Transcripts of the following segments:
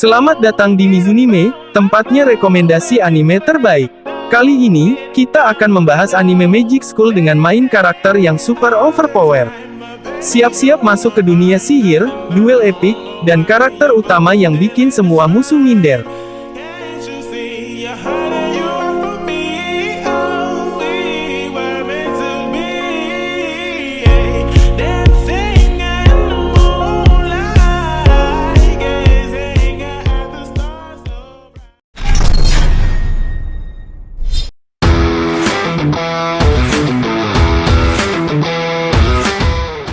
Selamat datang di Mizunime, tempatnya rekomendasi anime terbaik. Kali ini, kita akan membahas anime Magic School dengan main karakter yang super overpower. Siap-siap masuk ke dunia sihir, duel epik, dan karakter utama yang bikin semua musuh minder.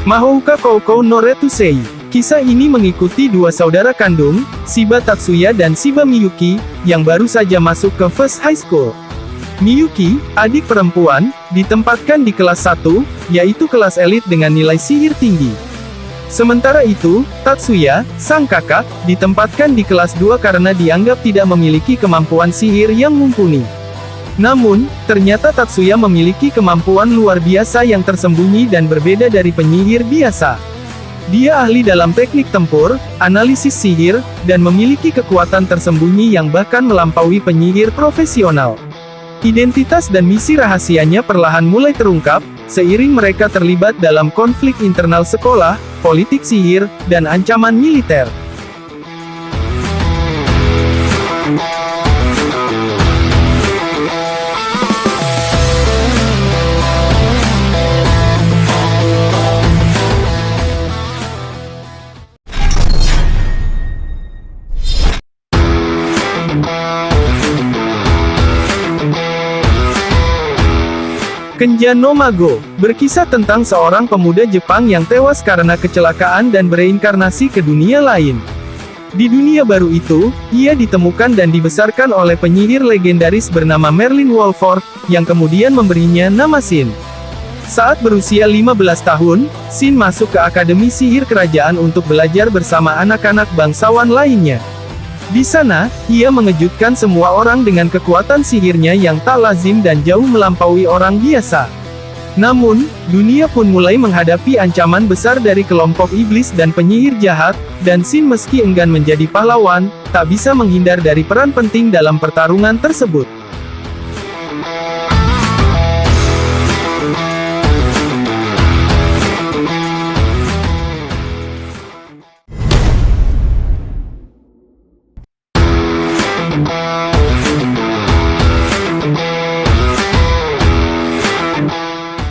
Mahouka Koukou no Retusei. Kisah ini mengikuti dua saudara kandung, Shiba Tatsuya dan Shiba Miyuki, yang baru saja masuk ke First High School. Miyuki, adik perempuan, ditempatkan di kelas 1, yaitu kelas elit dengan nilai sihir tinggi. Sementara itu, Tatsuya, sang kakak, ditempatkan di kelas 2 karena dianggap tidak memiliki kemampuan sihir yang mumpuni. Namun, ternyata Tatsuya memiliki kemampuan luar biasa yang tersembunyi dan berbeda dari penyihir biasa. Dia ahli dalam teknik tempur, analisis sihir, dan memiliki kekuatan tersembunyi yang bahkan melampaui penyihir profesional. Identitas dan misi rahasianya perlahan mulai terungkap, seiring mereka terlibat dalam konflik internal sekolah, politik sihir, dan ancaman militer. Kenja no Mago, berkisah tentang seorang pemuda Jepang yang tewas karena kecelakaan dan bereinkarnasi ke dunia lain. Di dunia baru itu, ia ditemukan dan dibesarkan oleh penyihir legendaris bernama Merlin Wolford, yang kemudian memberinya nama Shin. Saat berusia 15 tahun, Shin masuk ke Akademi Sihir Kerajaan untuk belajar bersama anak-anak bangsawan lainnya. Di sana, ia mengejutkan semua orang dengan kekuatan sihirnya yang tak lazim dan jauh melampaui orang biasa. Namun, dunia pun mulai menghadapi ancaman besar dari kelompok iblis dan penyihir jahat, dan Shin meski enggan menjadi pahlawan, tak bisa menghindar dari peran penting dalam pertarungan tersebut.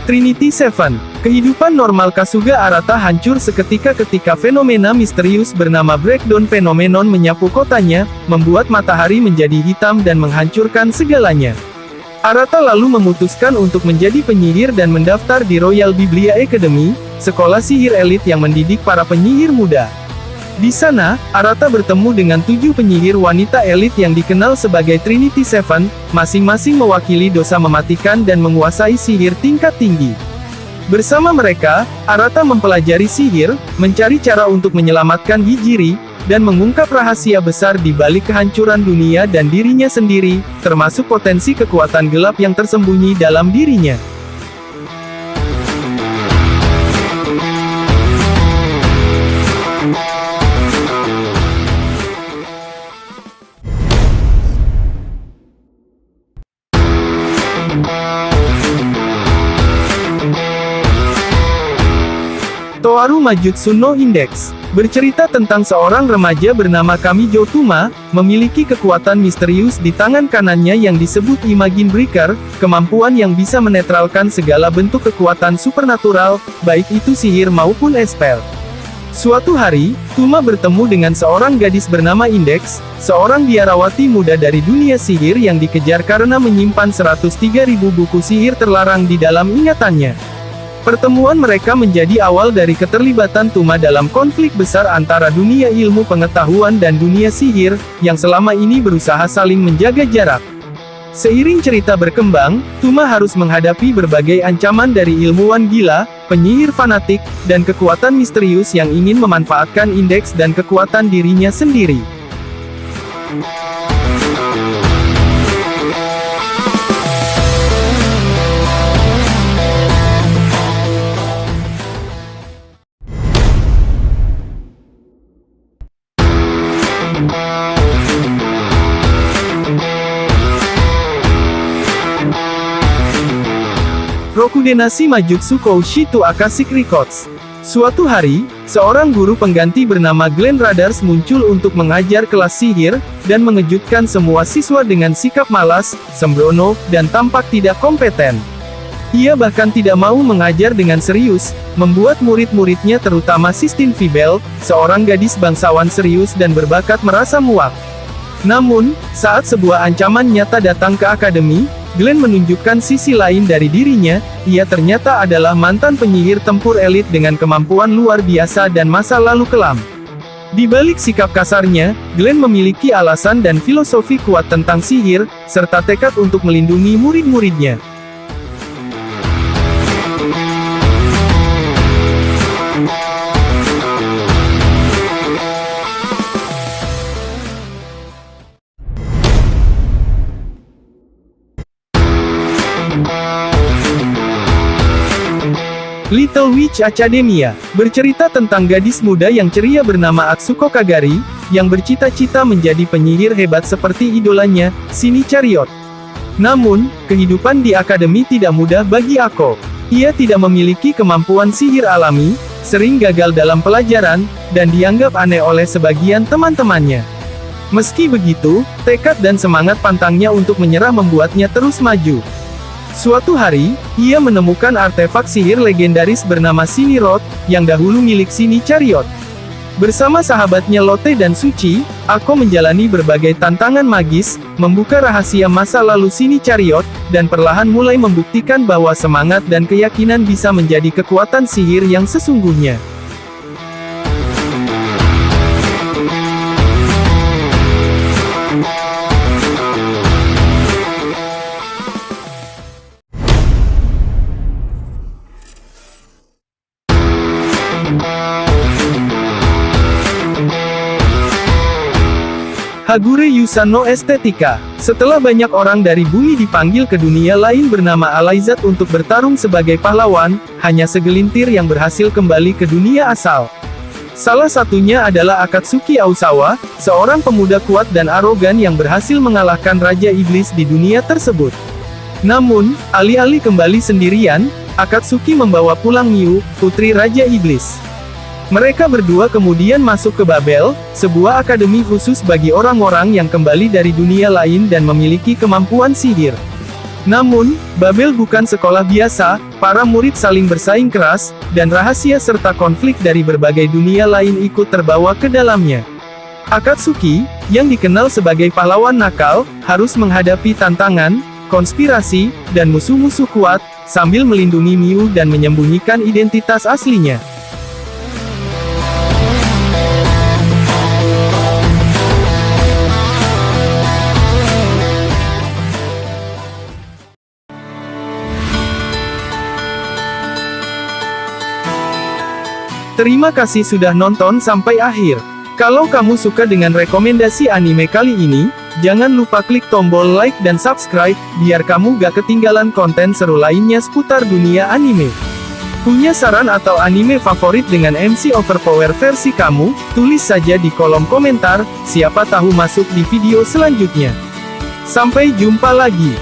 Trinity Seven. Kehidupan normal Kasuga Arata hancur seketika ketika fenomena misterius bernama Breakdown Phenomenon menyapu kotanya, membuat matahari menjadi hitam dan menghancurkan segalanya. Arata lalu memutuskan untuk menjadi penyihir dan mendaftar di Royal Biblia Academy, sekolah sihir elit yang mendidik para penyihir muda. Di sana, Arata bertemu dengan 7 penyihir wanita elit yang dikenal sebagai Trinity Seven, masing-masing mewakili dosa mematikan dan menguasai sihir tingkat tinggi. Bersama mereka, Arata mempelajari sihir, mencari cara untuk menyelamatkan Hijiri, dan mengungkap rahasia besar di balik kehancuran dunia dan dirinya sendiri, termasuk potensi kekuatan gelap yang tersembunyi dalam dirinya. Toaru Majutsu no Index, bercerita tentang seorang remaja bernama Kamijo Tuma, memiliki kekuatan misterius di tangan kanannya yang disebut Imagine Breaker, kemampuan yang bisa menetralkan segala bentuk kekuatan supernatural, baik itu sihir maupun spell. Suatu hari, Tuma bertemu dengan seorang gadis bernama Index, seorang biarawati muda dari dunia sihir yang dikejar karena menyimpan 103.000 buku sihir terlarang di dalam ingatannya. Pertemuan mereka menjadi awal dari keterlibatan Tuma dalam konflik besar antara dunia ilmu pengetahuan dan dunia sihir, yang selama ini berusaha saling menjaga jarak. Seiring cerita berkembang, Tuma harus menghadapi berbagai ancaman dari ilmuwan gila, penyihir fanatik, dan kekuatan misterius yang ingin memanfaatkan indeks dan kekuatan dirinya sendiri. Tokudenashi Majutsu Koushi to Akashic Records. Suatu hari, seorang guru pengganti bernama Glenn Radars muncul untuk mengajar kelas sihir, dan mengejutkan semua siswa dengan sikap malas, sembrono, dan tampak tidak kompeten. Ia bahkan tidak mau mengajar dengan serius, membuat murid-muridnya terutama Sistine Fibel, seorang gadis bangsawan serius dan berbakat merasa muak. Namun, saat sebuah ancaman nyata datang ke akademi, Glenn menunjukkan sisi lain dari dirinya. Ia ternyata adalah mantan penyihir tempur elit dengan kemampuan luar biasa dan masa lalu kelam. Di balik sikap kasarnya, Glenn memiliki alasan dan filosofi kuat tentang sihir, serta tekad untuk melindungi murid-muridnya. Little Witch Academia, bercerita tentang gadis muda yang ceria bernama Atsuko Kagari, yang bercita-cita menjadi penyihir hebat seperti idolanya, Shinny Chariot. Namun, kehidupan di akademi tidak mudah bagi Ako. Ia tidak memiliki kemampuan sihir alami, sering gagal dalam pelajaran, dan dianggap aneh oleh sebagian teman-temannya. Meski begitu, tekad dan semangat pantangnya untuk menyerah membuatnya terus maju. Suatu hari, ia menemukan artefak sihir legendaris bernama Shinny Rod, yang dahulu milik Shinny Chariot. Bersama sahabatnya Lotte dan Suci, Ako menjalani berbagai tantangan magis, membuka rahasia masa lalu Shinny Chariot, dan perlahan mulai membuktikan bahwa semangat dan keyakinan bisa menjadi kekuatan sihir yang sesungguhnya. Hagure Yusan no Estetika. Setelah banyak orang dari bumi dipanggil ke dunia lain bernama Alaizat untuk bertarung sebagai pahlawan, hanya segelintir yang berhasil kembali ke dunia asal. Salah satunya adalah Akatsuki Ausawa, seorang pemuda kuat dan arogan yang berhasil mengalahkan Raja Iblis di dunia tersebut. Namun, alih-alih kembali sendirian, Akatsuki membawa pulang Miu, putri Raja Iblis. Mereka berdua kemudian masuk ke Babel, sebuah akademi khusus bagi orang-orang yang kembali dari dunia lain dan memiliki kemampuan sihir. Namun, Babel bukan sekolah biasa, para murid saling bersaing keras, dan rahasia serta konflik dari berbagai dunia lain ikut terbawa ke dalamnya. Akatsuki, yang dikenal sebagai pahlawan nakal, harus menghadapi tantangan, konspirasi, dan musuh-musuh kuat, sambil melindungi Miu dan menyembunyikan identitas aslinya. Terima kasih sudah nonton sampai akhir. Kalau kamu suka dengan rekomendasi anime kali ini, jangan lupa klik tombol like dan subscribe, biar kamu gak ketinggalan konten seru lainnya seputar dunia anime. Punya saran atau anime favorit dengan MC overpower versi kamu? Tulis saja di kolom komentar, siapa tahu masuk di video selanjutnya. Sampai jumpa lagi.